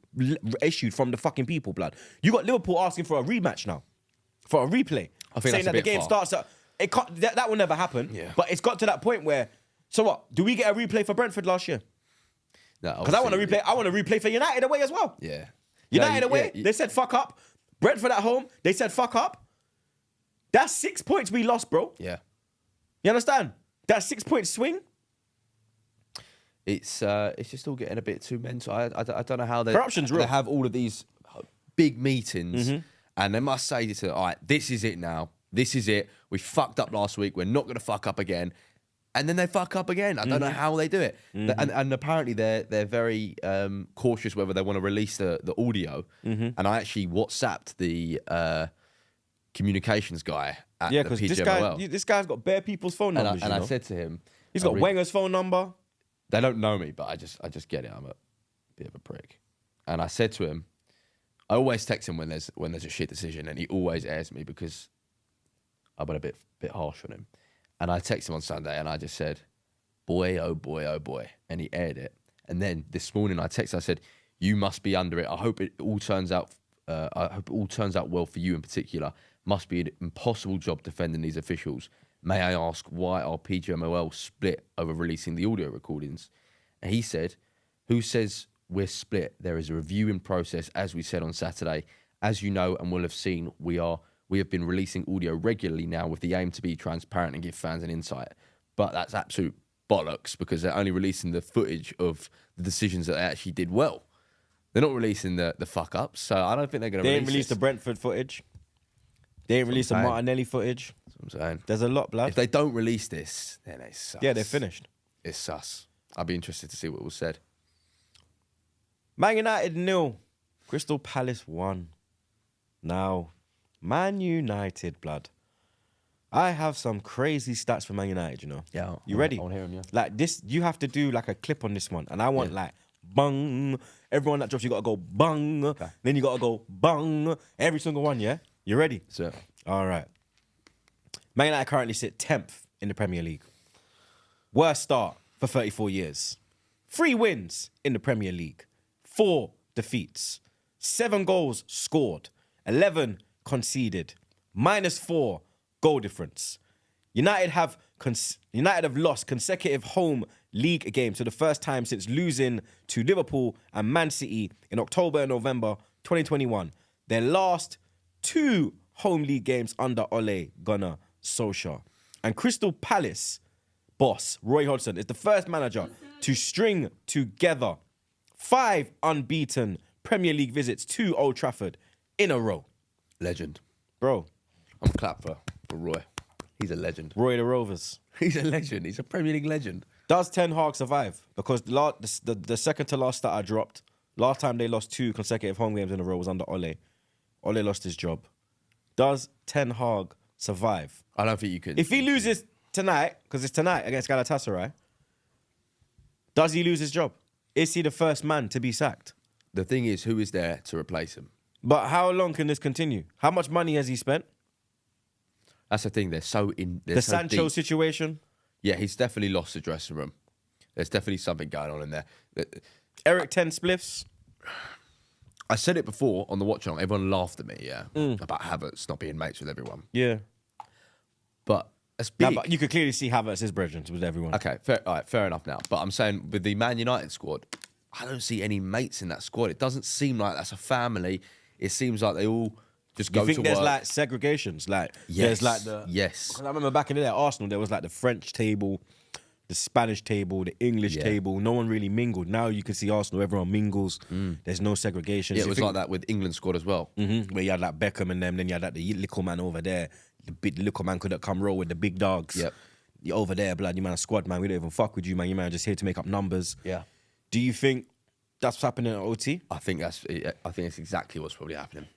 issued from the fucking people, blood? You got Liverpool asking for a rematch now, for a replay. I think saying that's a that the bit game far. starts at, it can't, that will never happen. Yeah. But it's got to that point where, so what? Do we get a replay for Brentford last year? Because I want to replay. I want to replay for United away as well. Yeah. United away, they said fuck up. Brentford at home, they said fuck up. That's 6 points we lost, bro. Yeah. You understand? That 6 point swing. It's just all getting a bit too mental. I don't know how Corruption's real. They have all of these big meetings and they must say to all right, this is it now. This is it. We fucked up last week. We're not going to fuck up again. And then they fuck up again. I don't know how they do it. And apparently they're very cautious whether they want to release the audio. And I actually WhatsApped the communications guy at the because PGMOL. this guy's got bare people's phone numbers. And I said to him, he's got Wenger's phone number. They don't know me, but I just get it. I'm a bit of a prick. And I said to him, I always text him when there's a shit decision, and he always airs me because I've been a bit harsh on him. And I texted him on Sunday, and I just said, boy, oh boy, oh boy. And he aired it. And then this morning I texted, I said, you must be under it. I hope it all turns out well for you in particular. Must be an impossible job defending these officials. May I ask why our PGMOL split over releasing the audio recordings? And he said, who says we're split? There is a review in process, as we said on Saturday. As you know and will have seen, we have been releasing audio regularly now with the aim to be transparent and give fans an insight. But that's absolute bollocks because they're only releasing the footage of the decisions that they actually did well. They're not releasing the fuck ups, so I don't think they're going to release. They ain't released the Brentford footage. They ain't released the Martinelli footage. That's what I'm saying. There's a lot, blood. If they don't release this, then it's sus. Yeah, they're finished. It's sus. I'd be interested to see what was said. Man United 0, Crystal Palace 1. Now, Man United, blood. I have some crazy stats for Man United, you know. Yeah. You ready? I want to hear them, yeah. Like this, you have to do like a clip on this one. And I want like, bung. Everyone that drops, you got to go bung. Okay. Then you got to go bung. Every single one, yeah? You ready? Sir. All right. Man United currently sit 10th in the Premier League. Worst start for 34 years. 3 wins in the Premier League. 4 defeats. 7 goals scored. 11 conceded. -4 goal difference. United have lost consecutive home league games for the first time since losing to Liverpool and Man City in October and November 2021. Their last 2 home league games under Ole Gunnar Solskjaer. And Crystal Palace boss Roy Hodgson is the first manager to string together 5 unbeaten Premier League visits to Old Trafford in a row. Legend. Bro. I'm a clap for Roy. He's a legend. Roy the Rovers. He's a legend. He's a Premier League legend. Does Ten Hag survive? Because the second to last stat I dropped, last time they lost 2 consecutive home games in a row was under Ole. Ole lost his job. Does Ten Hag survive? I don't think you can. If he loses tonight, because it's tonight against Galatasaray, does he lose his job? Is he the first man to be sacked? The thing is, who is there to replace him? But how long can this continue? How much money has he spent? That's the thing. They're so The so Sancho deep. situation? Yeah, he's definitely lost the dressing room. There's definitely something going on in there. Eric 10 spliffs? I said it before on the watch along. Everyone laughed at me, about Havertz not being mates with everyone. Yeah. But that's big. No, but you could clearly see Havertz is brethren with everyone. Okay, fair enough now. But I'm saying with the Man United squad, I don't see any mates in that squad. It doesn't seem like that's a family. It seems like they all just go to work. You think there's like segregations? Like, yes, there's like the... Yes. Because I remember back in the day at Arsenal, there was like the French table, the Spanish table, the English table. No one really mingled. Now you can see Arsenal, everyone mingles. There's no segregation. Yeah, it was like that with England squad as well. Where you had like Beckham and them, then you had like the little man over there. The little man couldn't come roll with the big dogs. Yep. You're over there, blood. You man a squad, man. We don't even fuck with you, man. You man are just here to make up numbers. Yeah. Do you think that's what's happening at OT? I think that's exactly what's probably happening.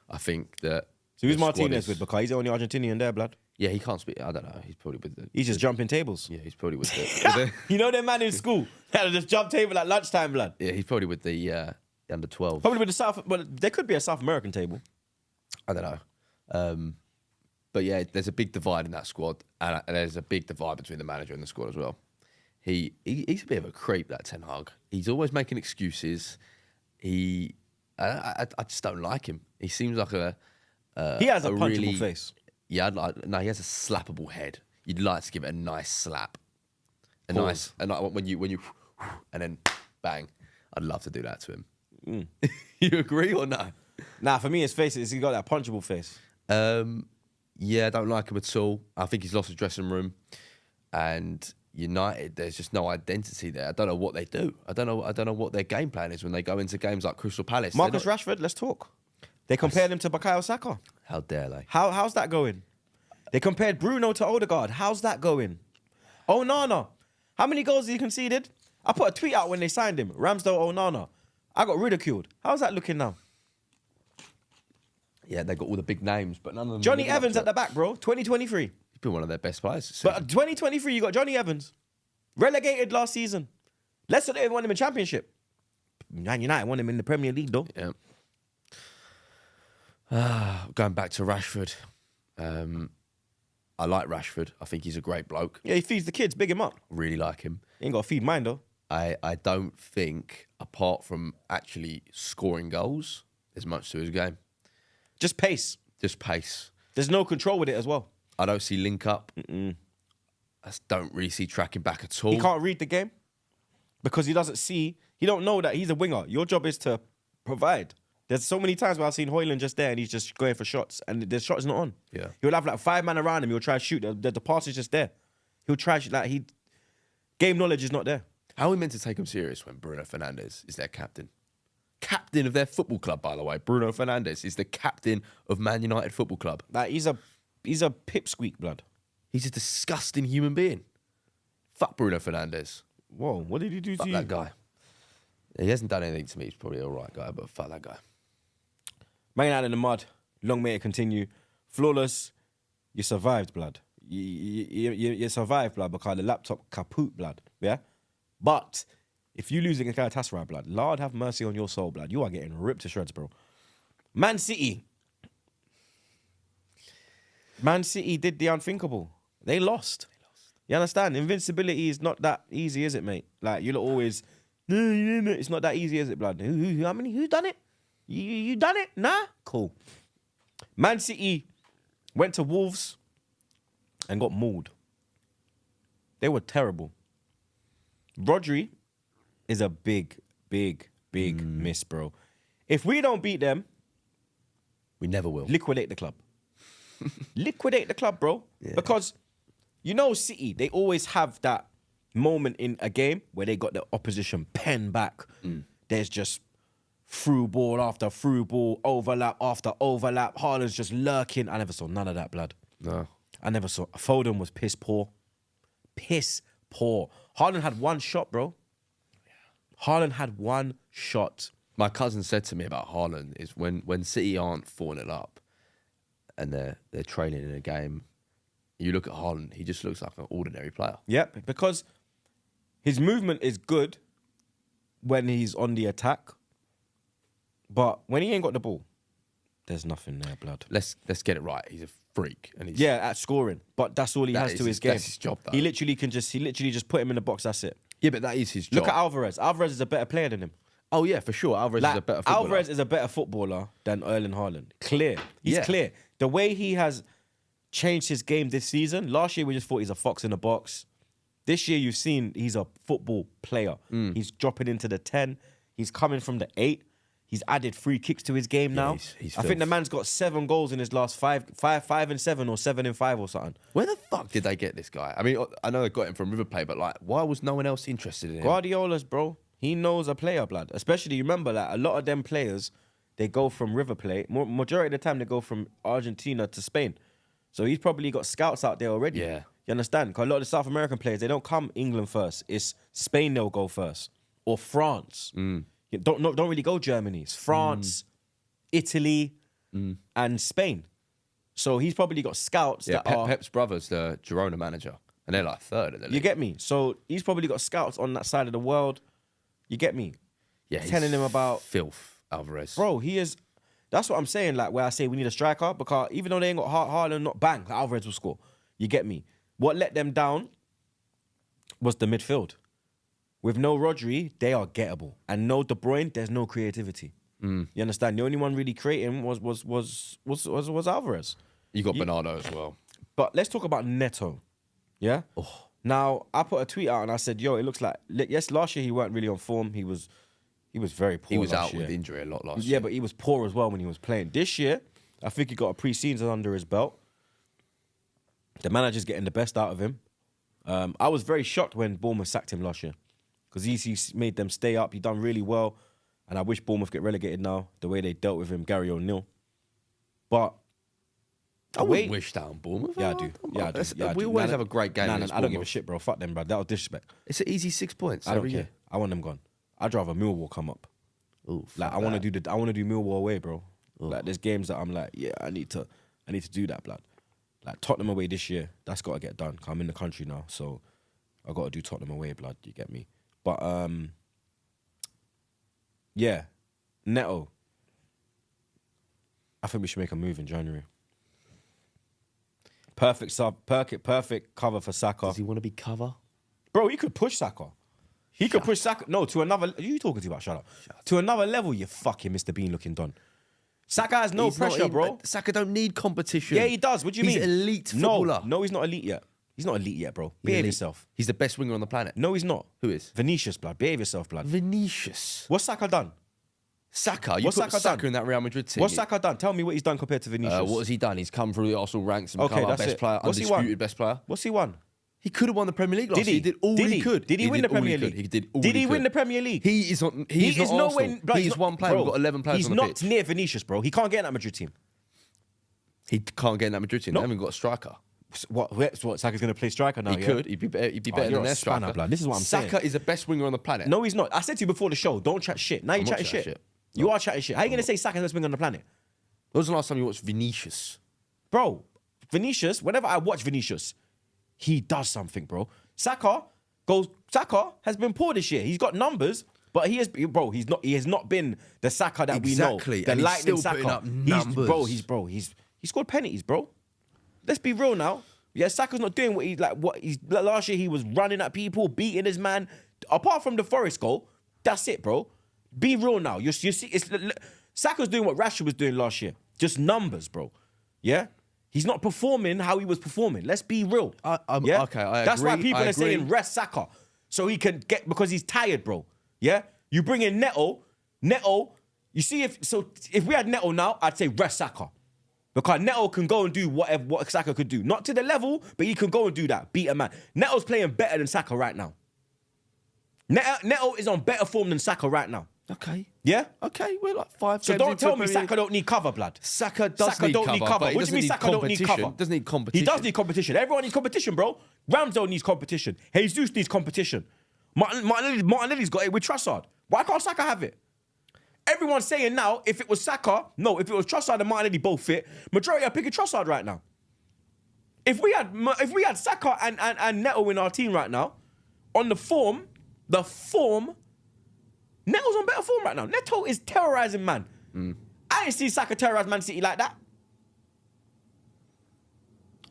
I think that. So who's Martinez with? Because he's the only Argentinian there, blood. Yeah, he can't speak. I don't know. He's probably with the. He's just jumping tables. Yeah, he's probably with the. You know that man in school that just jump table at lunchtime, blood. Yeah, he's probably with the under 12. Probably with the South. But there could be a South American table. I don't know. But yeah, there's a big divide in that squad, and there's a big divide between the manager and the squad as well. He's a bit of a creep, that Ten Hag. He's always making excuses. I just don't like him. He seems like he has a punchable really, face. Yeah, he has a slappable head. You'd like to give it a nice slap, nice, and when you, and then bang. I'd love to do that to him. You agree or no? Nah, for me, his face is he got that punchable face. Yeah, I don't like him at all. I think he's lost his dressing room, and United, there's just no identity there. I don't know what they do. I don't know what their game plan is when they go into games like Crystal Palace. Marcus Rashford, let's talk. They compared him to Bukayo Saka. How dare they? How's that going? They compared Bruno to Odegaard. How's that going? Onana. How many goals he conceded? I put a tweet out when they signed him. Ramsdale Onana. I got ridiculed. How's that looking now? Yeah, they got all the big names, but none of them. Johnny Evans at the back, bro. 2023. He's been one of their best players. But 2023, you got Johnny Evans. Relegated last season. Leicester didn't want him in Championship. Man United won him in the Premier League, though. Yeah. Going back to Rashford. I like Rashford. I think he's a great bloke. Yeah, he feeds the kids. Big him up. Really like him. He ain't got to feed mine, though. I don't think, apart from actually scoring goals, there's much to his game. Just pace. Just pace. There's no control with it as well. I don't see link up. I don't really see tracking back at all. He can't read the game because he doesn't see. He don't know that he's a winger. Your job is to provide. There's so many times where I've seen Højlund just there and he's just going for shots and the shot's not on. Yeah. He'll have like 5 men around him. He'll try to shoot. The pass is just there. He'll try game knowledge is not there. How are we meant to take him serious when Bruno Fernandes is their captain? Captain of their football club, by the way. Bruno Fernandes is the captain of Man United Football Club. Like he's a pipsqueak, blood. He's a disgusting human being. Fuck Bruno Fernandes. Whoa, what did he do Fuck to you? that guy. He hasn't done anything to me. He's probably all right guy, but fuck that guy. Man United in the mud. Long may it continue. Flawless. You survived, blood. You survived, blood, because the laptop kaput, blood. Yeah? But if you lose against Galatasaray, blood, Lord have mercy on your soul, blood. You are getting ripped to shreds, bro. Man City did the unthinkable. They lost. You understand? Invincibility is not that easy, is it, mate? Like, you'll always... It's not that easy, is it, blood? Who's done it? You done it? Nah? Cool. Man City went to Wolves and got mauled. They were terrible. Rodri is a big miss, bro. If we don't beat them... We never will. Liquidate the club. Liquidate the club, bro. Yeah. Because, you know, City, they always have that moment in a game where they got the opposition pen back. There's just through ball after through ball, overlap after overlap. Haaland's just lurking. I never saw none of that, blood. No. I never saw. Foden was piss poor. Piss poor. Haaland had one shot, bro. Haaland had one shot. My cousin said to me about Haaland is when City aren't 4-0 up and they're training in a game, you look at Haaland, he just looks like an ordinary player. Yep, because his movement is good when he's on the attack, but when he ain't got the ball, there's nothing there, blood. Let's get it right. He's a freak, and he's at scoring, but that's all he has to his game. That's his job, though. He literally just put him in the box. That's it. Yeah, but that is his job. Look at Alvarez. Alvarez is a better player than him. Oh yeah, for sure. Alvarez is a better footballer. Alvarez is a better footballer than Erling Haaland. Clear. He's Yeah. clear. The way he has changed his game this season. Last year we just thought he's a fox in the box. This year you've seen he's a football player. He's dropping into the 10. He's coming from the 8. He's added free kicks to his game now. he's I think the filth. man's got 7 goals in his last 5 and 7 or 7 and 5 or something. Where the fuck did they get this guy? I mean, I know they got him from River Plate, but like, why was no one else interested in him? Guardiola's, bro. He knows a player, blood. Especially, remember that a lot of them players, they go from River Plate. Majority of the time, they go from Argentina to Spain. So he's probably got scouts out there already. Yeah. You understand? Because a lot of the South American players, they don't come England first. It's Spain they'll go first. Or France. You don't really go Germany. It's France, Italy, and Spain. So he's probably got scouts Yeah, that are... Pep's brother's the Girona manager, and they're like 3rd in the league. You get me? So he's probably got scouts on that side of the world. You get me? Yeah, he's telling him about... filth, Alvarez. Bro, he is... That's what I'm saying, like, where I say we need a striker, because even though they ain't got Haaland, not bang, like Alvarez will score. You get me? What let them down was the midfield. With no Rodri, they are gettable. And no De Bruyne, there's no creativity. You understand? The only one really creating was Alvarez. You got Bernardo as well. But let's talk about Neto. Yeah? Oh. Now, I put a tweet out and I said, yo, it looks like... Yes, last year he weren't really on form. He was very poor. He was last out year. with injury a lot last Yeah, year. but he was poor as well when he was playing. This year, I think he got a pre-season under his belt. The manager's getting the best out of him. I was very shocked when Bournemouth sacked him last year because he made them stay up. He done really well. And I wish Bournemouth get relegated now, the way they dealt with him, Gary O'Neill. But... I wouldn't wish that on Bournemouth. Yeah, I do. Yeah, I do. Yeah, I We do. always have a great game. Nah, against I don't give a Bournemouth. shit, bro. Fuck them, bro. That was disrespect. It's an easy 6 points. I don't every care. year. I want them gone. I'd rather Millwall come up. Ooh, Like I want to do Millwall away, bro. Like there's games that I'm like, yeah, I need to do that, blood. Like Tottenham away this year, that's got to get done. 'Cause I'm in the country now, so I got to do Tottenham away, blood. You get me? But yeah, Neto. I think we should make a move in January. Perfect sub, perfect cover for Saka. Does he want to be cover? Bro, he could push Saka. He could push Saka. No, to another. Who are you talking to about? Shut up. To another level, you fucking Mr. Bean looking don. Saka has no pressure, bro. Saka don't need competition. Yeah, he does. What do you mean? He's elite footballer. No, he's not elite yet. He's not elite yet, bro. Behave yourself. He's the best winger on the planet. No, he's not. Who is? Vinicius, blood. Behave yourself, blood. Vinicius. What's Saka done? Saka. You What's put Saka Saka done? in that Real Madrid team. What's Saka done? Tell me what he's done compared to Vinicius. What has he done? He's come through the Arsenal ranks and Okay, become our that's best it. player, What's he won? undisputed best player. What's he won? He could have won the Premier League last Did he? year. He did all he could. Did he win the did all Premier he could. League? He did all Did he he win could. the Premier League? He is not. He's not Arsenal. He's one player. We've got 11 players He's on the not pitch. near Vinicius, bro. He can't get in that Madrid team. He can't get in that Madrid team. No. They haven't got a striker. What Saka's going to play striker now? He could. He'd be better. He'd be better you're than a their spanner, striker. blood. This is what I'm saying. Saka is the best winger on the planet. No, he's not. I said to you before the show, don't chat shit. Now you're I'm not chatting chatting shit. shit. You are chatting shit. How are you going to say Saka's the best winger on the planet? When was the last time you watched Vinicius? Bro, Vinicius, whenever I watch Vinicius, he does something, bro. Saka has been poor this year. He's got numbers, but he has not been the Saka that we know. Exactly, The and he's lightning still putting Saka. up numbers. He scored penalties, bro. Let's be real now. Yeah, Saka's not doing what he's last year. He was running at people, beating his man. Apart from the Forest goal, that's it, bro. Be real now. You see, Saka's doing what Rashford was doing last year. Just numbers, bro. Yeah. He's not performing how he was performing. Let's be real. Yeah? Okay, I That's why agree, people I are saying agree. rest Saka. So he can get, because he's tired, bro. Yeah? You bring in Neto, you see, if we had Neto now, I'd say rest Saka. Because Neto can go and do what Saka could do. Not to the level, but he can go and do that. Beat a man. Neto's playing better than Saka right now. Neto is on better form than Saka right now. Okay. Yeah? Okay, we're like 5 So games don't into tell the me Premier Saka don't need cover, blood. Saka does need don't cover, need cover. but he What do you doesn't mean need Saka don't need competition. cover? Doesn't need competition. He does need competition. Everyone needs competition, bro. Ramsdale needs competition. Jesus needs competition. Martinelli's got it with Trossard. Why can't Saka have it? Everyone's saying now, if it was Trossard and Martinelli both fit, majority are picking Trossard right now. If we had Saka and Neto in our team right now, on the form, Neto's on better form right now. Neto is terrorizing man. I ain't seen Saka terrorize Man City like that.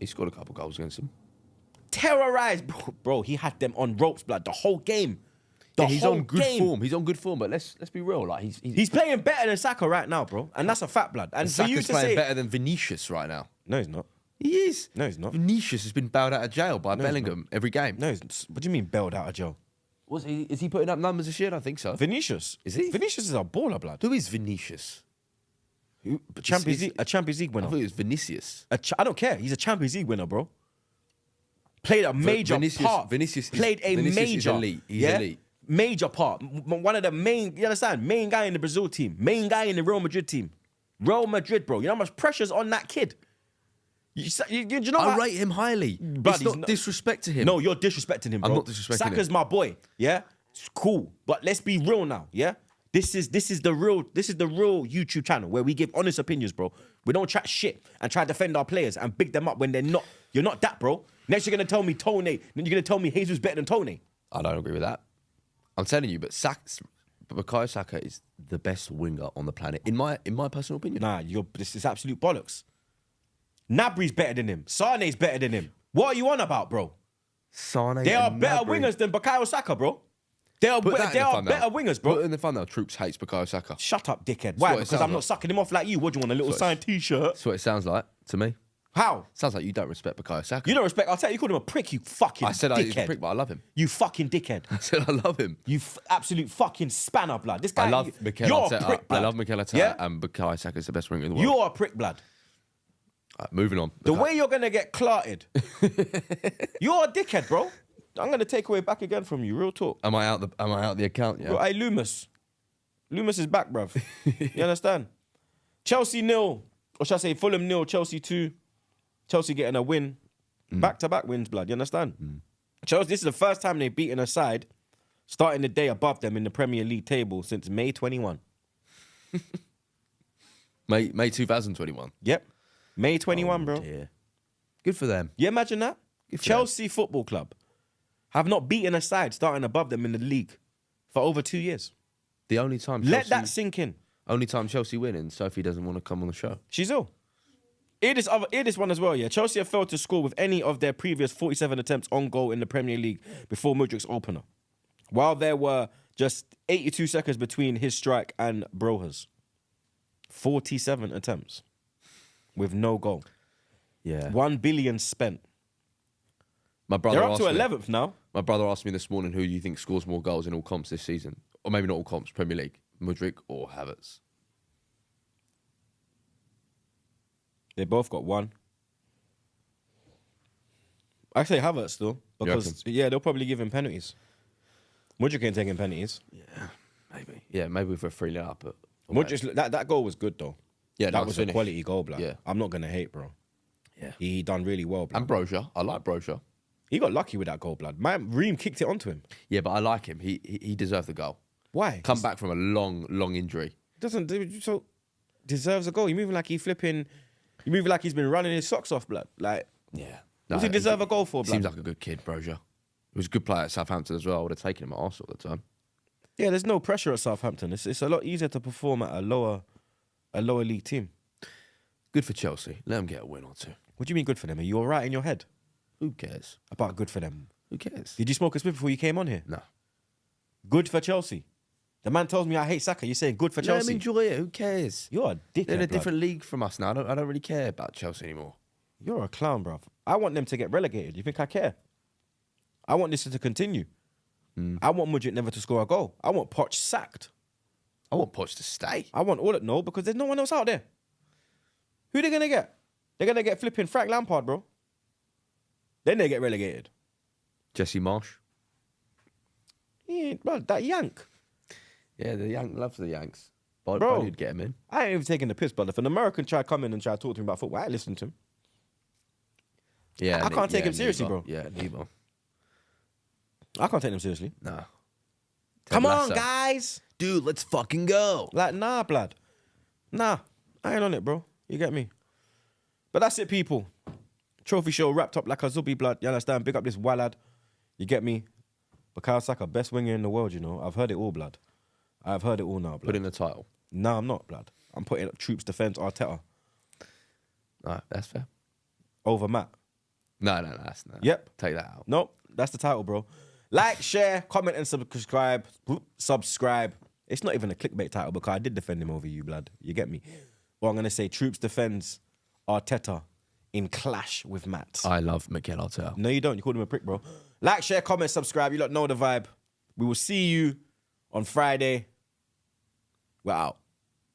He scored a couple goals against them. Terrorized, bro. He had them on ropes, blood. The whole game. He's on good form. He's on good form, but let's be real. Like He's playing better than Saka right now, bro. And that's a fact, blood. And for you Saka's to playing say better than Vinicius right now. no, he's not. He is. No, he's not. Vinicius has been bailed out of jail by Bellingham every game. No, what do you mean bailed out of jail? Is he putting up numbers this year? I don't think so. Vinicius. Is he? Vinicius is a baller, blood. Who is Vinicius? A Champions League I winner. thought it was Vinicius. I don't care. He's a Champions League winner, bro. Played a major part. Vinicius major. is elite. He's elite. Major part. One of the main, you understand? Main guy in the Brazil team. Main guy in the Real Madrid team. Real Madrid, bro. You know how much pressure's on that kid? You know I rate him highly. But It's not disrespect to him. No, you're disrespecting him, bro. I'm not disrespecting Saka's him. my boy. Yeah, it's cool. But let's be real now. Yeah, this is the real YouTube channel where we give honest opinions, bro. We don't chat shit and try to defend our players and big them up when they're not. You're not that, bro. Next you're gonna tell me Tony. Then you're gonna tell me Jesus better than Tony. I don't agree with that. I'm telling you, but Bukayo Saka is the best winger on the planet, in my personal opinion. Nah, this is absolute bollocks. Nabry's better than him. Sane's better than him. What are you on about, bro? Sane They are and better Gnabry. wingers than Bukayo Saka, bro. They are better wingers, bro. Put it in the fun now. Troopz hates Bukayo Saka. Shut up, dickhead. Why? what it Because I'm sounds not like. sucking him off like you. What do you want, a little signed T-shirt? That's what it sounds like to me. How? Sounds like you don't respect Bukayo Saka. You don't respect. I'll tell you called him a prick, you fucking I said he's a dickhead. prick, but I love him. You fucking dickhead. I said I love him. You absolute fucking spanner, blood. This guy, I love Mikel you're Arteta. a prick, blood. I love Mikel Arteta, Yeah? and Bukayo Saka is the best winger in the world. You're a prick, blood. Moving on. The way you're going to get clarted, you're a dickhead, bro. I'm going to take away back again from you, real talk. Am I out the account? Yeah. Bro, hey, Loomis. Loomis is back, bruv. You understand? Chelsea 0, or should I say Fulham 0, Chelsea 2. Chelsea getting a win. Back-to-back wins, blood. You understand? Chelsea, this is the first time they've beaten a side starting the day above them in the Premier League table since May 21. May 2021. Yep. May 21, bro. Dear. Good for them. You imagine that? Good for Chelsea Football Club have not beaten a side starting above them in the league for over 2 years. The only time Let Chelsea, that sink in. Only time Chelsea win, and Sophie doesn't want to come on the show. She's ill. Hear this one as well, yeah. Chelsea have failed to score with any of their previous 47 attempts on goal in the Premier League before Mudryk's opener. While there were just 82 seconds between his strike and Broha's. 47 attempts with no goal. Yeah. 1 billion spent. My brother They're up to asked me- 11th now. My brother asked me this morning who do you think scores more goals in all comps this season. Or maybe not all comps, Premier League. Mudryk or Havertz. They both got 1. I say Havertz still. Because, yeah, they'll probably give him penalties. Mudryk ain't taking penalties. Yeah, maybe. Yeah, maybe if we're 3-0 up. Mudryk, that goal was good, though. Yeah, that was a finish. quality goal, blood. Yeah. I'm not going to hate, bro. Yeah. He done really well, blood. And Broja. I like Broja. He got lucky with that goal, blood. Ream kicked it onto him. Yeah, but I like him. He deserved the goal. Why? Come back from a long injury. Doesn't so deserves a goal. You're moving like he's flipping. You're moving like he's been running his socks off, blood. Like, Yeah. does he deserve a goal for, blood? Seems like a good kid, Broja. He was a good player at Southampton as well. I would have taken him at Arsenal at the time. Yeah, there's no pressure at Southampton. It's a lot easier to perform at a lower league team. Good for Chelsea. Let them get a win or two. What do you mean good for them? Are you all right in your head Who cares? about good for them? Who cares? Did you smoke a split before you came on here? No. Good for Chelsea. The man tells me I hate Saka. You're saying good for Let Chelsea. them enjoy it. Who cares? You're a dickhead, They're in a blood. different league from us now. I don't really care about Chelsea anymore. You're a clown, bruv. I want them to get relegated. You think I care? I want this to continue. I want Mudryk never to score a goal. I want Poch sacked. I want Poch to stay. I want all that. No, because there's no one else out there. Who they going to get? They're going to get flipping Frank Lampard, bro. Then they get relegated. Jesse Marsh. Yeah, bro, that Yank. Yeah, the Yank loves the Yanks. But Bro. you'd get him in. I ain't even taking the piss, brother. If an American try to come in and try to talk to me about football, I ain't listening to him. Yeah, I can't take him seriously, neither. bro. Yeah, neither. I can't take them seriously. Nah. Come Ted on, Lasso. guys. Dude, let's fucking go. Like, nah, blood. Nah, I ain't on it, bro. You get me? But that's it, people. Trophy show wrapped up like a zubi, blood. You understand? Big up this Wallad. You get me? Bukayo Saka, best winger in the world, you know. I've heard it all, blood. I've heard it all now, blood. Put in the title. Nah, I'm not, blood. I'm putting up Troopz defense Arteta All right, that's fair. over Matt. No, that's not. Yep. Take that out. Nope, that's the title, bro. Like, share, comment, and subscribe. Subscribe. It's not even a clickbait title because I did defend him over you, blood. You get me? Or I'm going to say Troopz defends Arteta in clash with Matt. I love Mikel Arteta. No, you don't. You called him a prick, bro. Like, share, comment, subscribe. You lot know the vibe. We will see you on Friday. We're out.